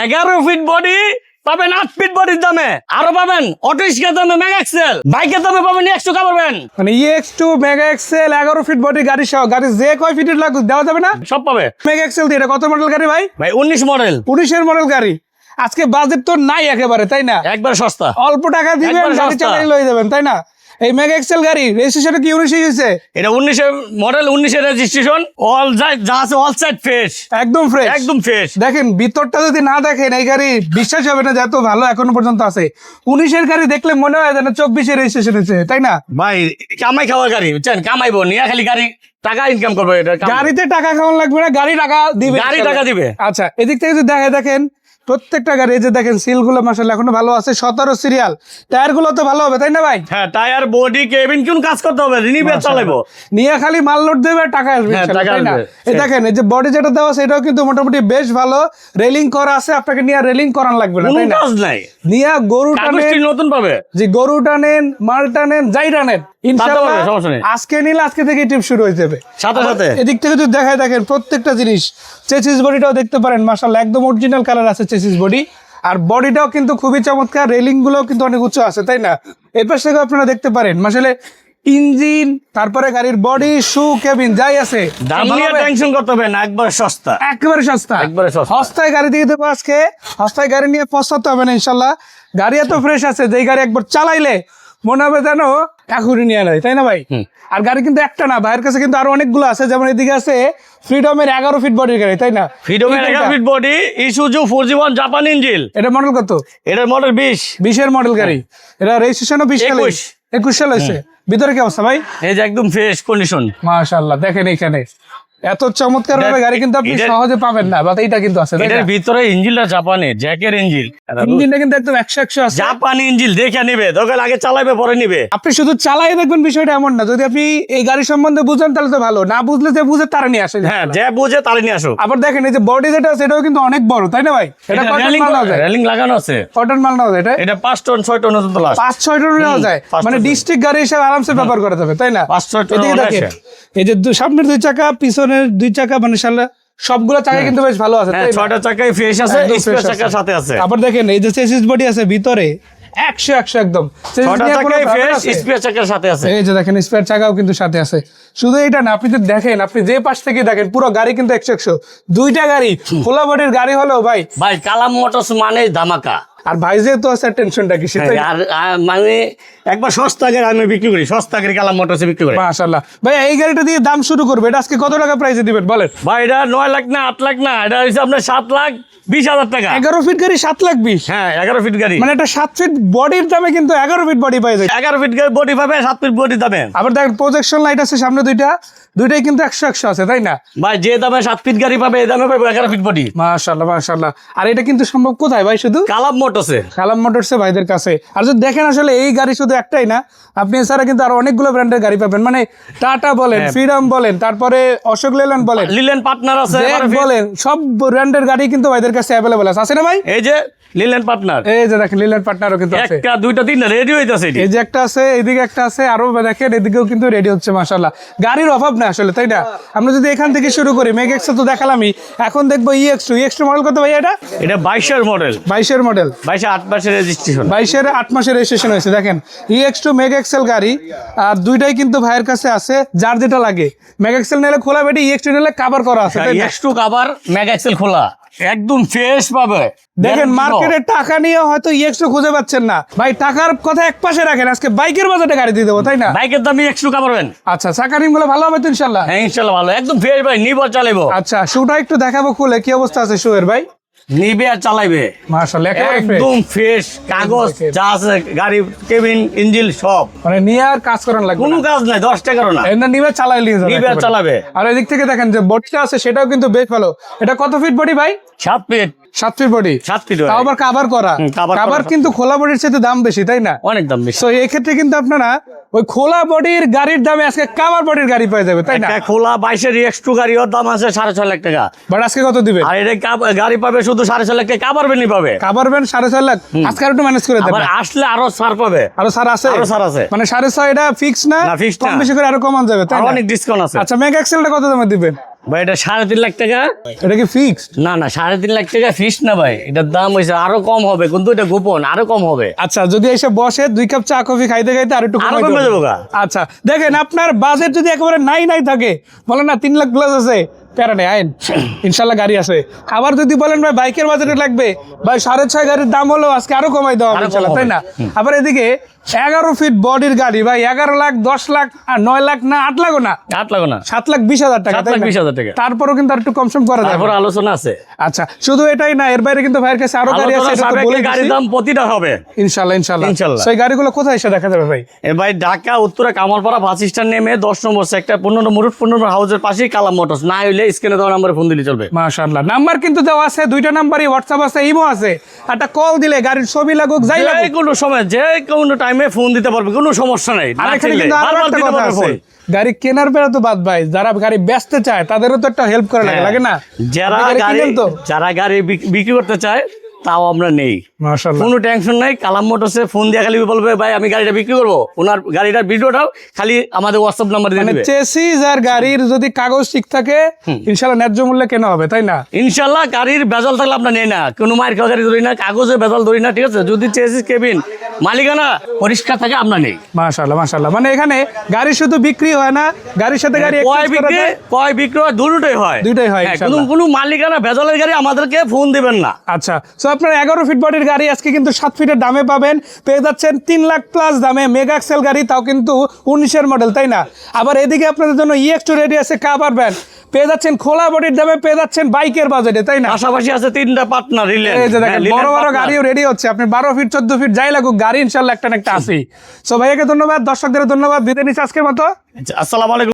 11 feet body পাবেন 8 fit বডির দামে, আরো পাবেন অটোরিক্সার দামে মেগা এক্সেল, বাইকের দামে পাবেন X2 পাবেন। মানে EX2 mega Excel 11 feet body গাড়ি সহ, গাড়ি যে কয় ফিটের লাগুক দেওয়া যাবে না? সব পাবে। মেগা এক্সেল দিয়ে এটা কত মডেল গাড়ি ভাই? ভাই 19 মডেল। 19 মডেল গাড়ি। আজকে বাজেট তো নাই একেবারে, তাই না? একবার সস্তা, অল্প টাকা দিবেন একবার গাড়ি সস্তা। চালিয়ে লয়ে যাবেন, তাই না? এই মেগা এক্সেল গাড়ি রেজিস্ট্রেশন কি 19 হয়েছে? এটা 19 মডেল, 19 রেজিস্ট্রেশন, অল যা আছে অল সাইড ফ্রেশ, একদম ফ্রেশ, একদম ফ্রেশ। দেখেন ভিতরটা যদি না দেখেন এই গাড়ি বিশ্বাস হবে না যে এত ভালো এখনো পর্যন্ত আছে। 19 গাড়ি দেখলে মনে হয় যেন 24 রেজিস্ট্রেশন হয়েছে, তাই না? ভাই কামাই খাওয়ার গাড়ি, বুঝছেন? কামাইবো নিয়ে খালি গাড়ি টাকা ইনকাম করবে। এটা গাড়িতে টাকা খাওয়ান লাগবে না, গাড়ি টাকা দিবে, গাড়ি টাকা দিবে। আচ্ছা, এদিক থেকে যদি দেখেন প্রত্যেকটা গাড়ি, এই যে দেখেন সিলগুলো মাশাআল্লাহ এখনো ভালো আছে, 17 সিরিয়াল। টায়ার গুলো তো ভালো হবে, তাই না ভাই? হ্যাঁ, টায়ার বডি কেবিন কোন কাজ করতে হবে, রিনিউয়াল চালাবো, নিয়ে খালি মাল লোড দেবে আর টাকা আসবে, হ্যাঁ, ইনশাআল্লাহ, টাকা তাই না? আসবে। এই দেখেন এই যে বডি যেটা দেওয়া সেটাও কিন্তু মোটামুটি বেশ ভালো, রেলিং করা আছে, আপনাকে নিয়ে রেলিং করান লাগবে না, কোনো তাই না? কাজ নাই, নিয়ে গরু টানেন, কাগজটি নতুন পাবে, যে গরু টানেন, মাল টানেন, যাই টানেন ইনশাআল্লাহ পাবে, সমস্যা নেই। আজকে নিলে আজকে থেকে টিপ শুরু হয়ে যাবে। সাথে সাথে এদিক থেকে যদি দেখায় দেখেন প্রত্যেকটা জিনিস, চেসিস বডিটাও দেখতে পারেন মাশাআল্লাহ একদম অরিজিনাল কালার আছে চেসিস বডি, আর বডিটাও কিন্তু খুবই চমৎকার, রেলিং গুলোও কিন্তু অনেক উঁচু আছে, তাই না? এর পাশ থেকে আপনারা দেখতে পারেন মাশাআল্লাহ ইঞ্জিন, তারপরে গাড়ির বডি, শু, কেবিন যাই আছে দাম নিয়ে টেনশন করতে হবে না, একবার সস্তা, একেবারে সস্তা, একবারে সস্তা। সস্তায় গাড়ি দিয়ে দেবো আজকে, সস্তায় গাড়ি নিয়ে পছন্দ হবে না ইনশাল্লাহ। গাড়ি এত ফ্রেশ আছে যে গাড়ি একবার চালাইলে মনে হবে যেন এখনই নিয়ে নেয়, তাই না ভাই? আর গাড়ি কিন্তু একটা না, ভাইয়ের কাছে কিন্তু আরো অনেকগুলো আছে, যেমন এদিকে আছে ফ্রিডমের 11 ফিট বডির গাড়ি, তাই না? ফ্রিডমের 11 feet body, Isuzu 4G1 Japan engine. এটা মডেল কত? এটার মডেল 20 এর মডেল গাড়ি, এটা রেজিস্ট্রেশনও 20 সালে, 21 সালে হয়েছে। ভিতরে কি অবস্থা ভাই? এই যে একদম ফ্রেশ কন্ডিশন, মাশাআল্লাহ দেখেন এখানে এত চমৎকার ভাবে গাড়ি কিন্তু আপনি সহজে পাবেন না, বাট এইটা কিন্তু আছে, তাই না? এটার ভিতরে ইঞ্জিনটা জাপানে, জ্যাকের ইঞ্জিন, ইঞ্জিনটা কিন্তু একদম 100 আছে। জাপানি ইঞ্জিন দেখে নিবে, দরকার আগে চালাবে পরে নিবে। আপনি শুধু চালাই দেখবেন, বিষয়টা এমন না। যদি আপনি এই গাড়ি সম্বন্ধে বুঝেন তাহলে তো ভালো, না বুঝলে যে বুঝে তারা নিয়ে আসে। হ্যাঁ, যে বুঝে তারে নিয়ে আসো। আবার দেখেন এই যে বডি যেটা আছে এটাও কিন্তু অনেক বড়, তাই না ভাই? এটা কত টন মাল নেওয়া যায়? রেলিং লাগানো আছে, কত টন মাল নেওয়া যায় এটা? এটা 5 টন 6 টন পর্যন্ত লাস্ট, 5-6 টন নেওয়া যায়, 5 মানে টন। ডিস্ট্রিক্ট গাড়ি হিসেবে আরামসে ব্যবহার করা যাবে, তাই না? 5-6 টন এদিকে দেখেন এই যে সামনের 2 চাকা, পিছনের 2 চাকা, মানে শালা সবগুলো চাকা কিন্তু বেশ ভালো আছে, হ্যাঁ, তাই না? 6টা চাকায় ফ্রেশ আছে, একদম স্পেয়ার fresh চাকার আছে। সাথে আছে। আবার দেখেন এই যে চেসিস বডি আছে ভিতরে 100 একদম, চেসিস 6টা নিয়ে কোনো চাকায় ব্যাপার ফ্রেশ, আছে? স্পেয়ার চাকার সাথে আছে। এই যে দেখেন স্পেয়ার চাকাও কিন্তু সাথে আছে। শুধু এটা না, আপনি যদি দেখেন, আপনি যে পাশ থেকে দেখেন পুরো গাড়ি কিন্তু 100 দুইটা গাড়ি খোলা বডির গাড়ি হলেও ভাই, ভাই কালাম মোটরস মানে ধামাকা। আর ভাই যেহেতু আছে টেনশনটা কি সেটা। আর মানে একবার সস্তা গাড়ি আমি বিক্রি করি, সস্তা গাড়ি কালাম মোটরসে বিক্রি করি। মাশাআল্লাহ ভাই, এই গাড়িটা দিয়ে দাম শুরু করবে, এটা আজকে কত টাকা প্রাইসে দিবেন বলেন? ভাই এটা 9 লাখ না 8 লাখ না, এটা হচ্ছে আপনার 7,20,000 টাকা। 11 ফিট গাড়ি 7,20,000। হ্যাঁ, 11 ফিট গাড়ি, মানে এটা 7 ফিট বডির দামে কিন্তু 11 ফিট বডি পাই যায়। 11 ফিট গাড়ি বডি পাবে, 7 ফিট বডি দামে। আবার দেখেন প্রজেকশন লাইট আছে সামনে দুইটাই কিন্তু 100 আছে, তাই না? ভাই যে দামে 7 ফিট গাড়ি পাবে, এই দামে পাবে 11 ফিট বডি। মাশাআল্লাহ মাশাআল্লাহ। আর এটা কিন্তু সম্ভব কোথায় ভাই? শুধু কালাম মোটরসে, কালাম মোটরসে ভাইদের কাছে। আর যদি দেখেন আসলে এই গাড়ি শুধু একটাই না, আপনি এছাড়া কিন্তু আরো অনেকগুলো ব্র্যান্ডের গাড়ি পাবেন, মানে টাটা বলেন, ফ্রিডম বলেন, তারপরে অশোক লেল্যান্ড বলেন, লিলেন পার্টনার আছে, জ্যাক বলেন, সব ব্র্যান্ডের গাড়ি কিন্তু ভাইদের কাছে অ্যাভেলেবল আছে না ভাই? এই যে লিলেন পার্টনার, এই যে দেখেন লিল্যান্ড পার্টনারও কিন্তু আছে, একটা দুইটা তিনটা রেডি হইতাছে। এই যে একটা আছে, এইদিকে একটা আছে, আরো দেখেন এদিকেও কিন্তু রেডি হচ্ছে। মাশাআল্লাহ গাড়ির অভাব না আসলে, তাই না? আমরা যদি এখান থেকে শুরু করি, মেগা এক্স তো দেখালামই, এখন দেখবো EX2 মডেল কত ভাই? এটা 22 এর মডেল, 22 মডেল, 22 8 মাসের রেজিস্ট্রেশন, 22 8 মাসের রেজিস্ট্রেশন হয়েছে। দেখেন EX2 মেগা এক্সেল গাড়ি, আর দুইটাই কিন্তু ভাইয়ের কাছে আছে, যার যেটা লাগে। মেগা এক্সেল নিলে খোলা বেটি, EX2 নিলে কভার করা আছে, তাই না? X2 কভার, মেগা এক্সেল খোলা, একদম ফ্রেশ পাবে। দেখেন মার্কেটে টাকা নিয়ে হয়তো EX2 খুঁজে পাচ্ছেন না ভাই, টাকার কথা এক পাশে রাখেন, আজকে বাইকের বাজারে গাড়ি দিয়ে দেবো, তাই না? বাইকের দামে X2 কভারবেন। আচ্ছা, চাকা রিমগুলো ভালো হবে তো ইনশাল্লাহ? হ্যাঁ, ইনশাআল্লাহ ভালো, একদম ফ্রেশ ভাই, নিবে চালাইবো। আচ্ছা, শুটা একটু দেখাবো খুলে, কি অবস্থা আছে শুয়ের ভাই? নিবে আর চালাইবে, মাশাআল্লাহ একেবারে fresh। একদম ফ্রেশ, কাগজ যা আছে, গাড়ি কেবিন ইঞ্জিন সব, মানে নিয়ে আর কাজ করার লাগবে কোনো না, কাজ নাই, 10 টাকারও না, এটা নিবে চালাই নিয়ে যাবে, নিবে আর একেবারে। চালাবে। আর এদিক থেকে দেখেন যে বডিটা আছে সেটাও কিন্তু বেশ ভালো। এটা কত ফিট বডি ভাই? 7 ফিট, 7 ফিট বডি, 7 ফিট, তাও আবার কাভার করা। cover কাভার করা। কিন্তু খোলা বডির সাথে দাম বেশি, তাই না? অনেক দাম বেশি। তো এই ক্ষেত্রে কিন্তু আপনারা ওই খোলা বডির গাড়ির দামে আজকে কাভার বডির গাড়ি পেয়ে যাবে, তাই না? একটা খোলা 22 এর X2 গাড়ি, ওর দাম আছে 6.5 লাখ টাকা, বাট আজকে কত দিবে? আর এটা গাড়ি পাবে শুধু 6.5 লাখ টাকা, কাভার বেনি পাবে। কাভার ব্যান্ড 6.5 লাখ, আজকে আর একটু ম্যানেজ করে দেবেন। আবার আসলে আরো ছাড় পাবে, আরো স্যার আছে, আরো ছাড় আছে। মানে 6.5 এটা ফিক্স না, না, fixed কম না। বেশি করে আরো কমান যাবে, তাই আর না? অনেক ডিসকাউন্ট আছে। আচ্ছা, মেগা এক্সেলটা কত দামে দিবেন? ভাই এটা 3.5 লাখ টাকা। এটা কি ফিক্সড? না 3.5 লাখ টাকা ফিক্স না ভাই, এটার দাম হয়েছে আরো কম হবে, কিন্তু এটা গোপন, আরো কম হবে। আচ্ছা, যদি এসে বসে 2 কাপ চা কফি খাইতে খাইতে আর একটু আরো কমাই কমে দেবো। যাবো গা। আচ্ছা দেখেন, আপনার বাজেট যদি একেবারে নাই থাকে, বলেন না 3 লাখ প্লাস আছে, প্যারা নেই, আইন ইনশাল্লাহ গাড়ি আছে। আবার যদি বলেন ভাই বাইকের বাজেটে লাগবে, ভাই 6.5 গাড়ির দাম হলো আজকে আরো কমাই দেওয়া হবে আরো কম ইনশাল্লাহ, তাই না? হবে। আবার এদিকে 11 ফিট বডির গাড়ি ভাই, 11 লাখ 10 লাখ আর 9 লাখ না 8 লাখও না, 8 লাখ না, 7,20,000 টাকা, 7,20,000 টাকা। তারপরও কিন্তু আর একটু কম সম করা যাবে। তারপর আলোচনা আছে। আচ্ছা, শুধু এটাই না, এর বাইরে কিন্তু ভাইয়ের কাছে আরো গাড়ি আছে, আলোচনা এটা তো সাপেক্ষে বলে গাড়ির দাম প্রতিটা হবে ইনশাল্লাহ ইনশাল্লাহ। ইনশাল্লাহ। সেই গাড়িগুলো কোথায় এসে দেখা যাবে ভাই? এ ভাই ঢাকা উত্তরা কামালপাড়া বাস স্ট্যান্ড নেমে 10 নম্বর সেক্টর 15 মুরুট 15 হাউসের পাশেই কালাম মোটরস, না হইলে স্ক্রিনে দেওয়া নম্বরে ফোন দিলে চলবে। মাশাআল্লাহ, নাম্বার কিন্তু দেওয়া আছে, 2টা নাম্বারই, হোয়াটসঅ্যাপ আছে, ইমো আছে। একটা কল দিলে গাড়ির ছবি লাগুক যাই যে লাগুক, কোনো সময় যে কোনো টাইমে ফোন দিতে পারবে, কোনো সমস্যা নেই। আর না এখানে চিনলে কিন্তু আরো বারবার একটা দিতে কথা পারবে আছে, ফোন। গাড়ি কেনার বেলা তো বাদ ভাই, যারা গাড়ি বেচতে চায় তাদেরও তো একটা হেল্প করা লাগে না? যারা আপনি গাড়ি কিনেন তো? যারা গাড়ি বিক্রি করতে চায় তাও আমরা নেই, মাশাআল্লাহ। কোনো টেনশন নাই। কালাম মোটরসে ফোন দিয়ে খালি বলবে ভাই আমি গাড়িটা বিক্রি করবো, ওনার গাড়িটার ভিডিওটাও খালি আমাদের হোয়াটসঅ্যাপ নাম্বার দিয়ে মানে দিবে। চেসিস আর গাড়ির যদি কাগজ ঠিক থাকে ইনশাআল্লাহ ন্যায্য মূল্যে কেনা হবে, তাই না? ইনশাল্লাহ গাড়ির ভেজাল থাকলে আমরা নেই না, কোনো মায়ের খাওয়া গাড়ি ধরি না, কাগজে ভেজাল ধরি না, ঠিক আছে? যদি চেসিস কেবিন মালিকানা পরিষ্কার থাকে আমরা নেই। মাশাআল্লাহ মাশাআল্লাহ, মানে এখানে গাড়ি শুধু বিক্রি হয় না, গাড়ির সাথে গাড়ি ক্রয় exchange করা বিক্রি যায়। ক্রয় বিক্রয় দুটোই হয়, দুটোই হয়, হ্যাঁ, ইনশাল্লাহ। কোনো মালিকানা ভেজালের গাড়ি আমাদেরকে ফোন দিবেন না। আচ্ছা, সো আপনার 11 ফিট বডির গাড়ি আজকে কিন্তু 7 ফিটের দামে পাবেন, পেয়ে যাচ্ছেন 3 লাখ প্লাস দামে মেগা এক্সেল গাড়ি, তাও কিন্তু 19-এর মডেল, তাই না? আবার এদিকে আপনাদের জন্য EX2 রেডি আছে, কাভার ভ্যান পেয়ে যাচ্ছেন খোলা বডির দামে, পেয়ে যাচ্ছেন বাইকের বাজেটে, তাই না? পাশাপাশি আছে 3টা পার্টনার রিলে, এই যে দেখেন বড় বড় গাড়িও রেডি হচ্ছে, আপনি 12 ফিট 14 ফিট যাই লাগুক গাড়ি ইনশাল্লাহ একটা না একটা আছেই। সো ভাইয়াকে ধন্যবাদ, দর্শকদের ধন্যবাদ, বিদায় নিচ্ছি আজকের মতো। আসসালামু আলাইকুম।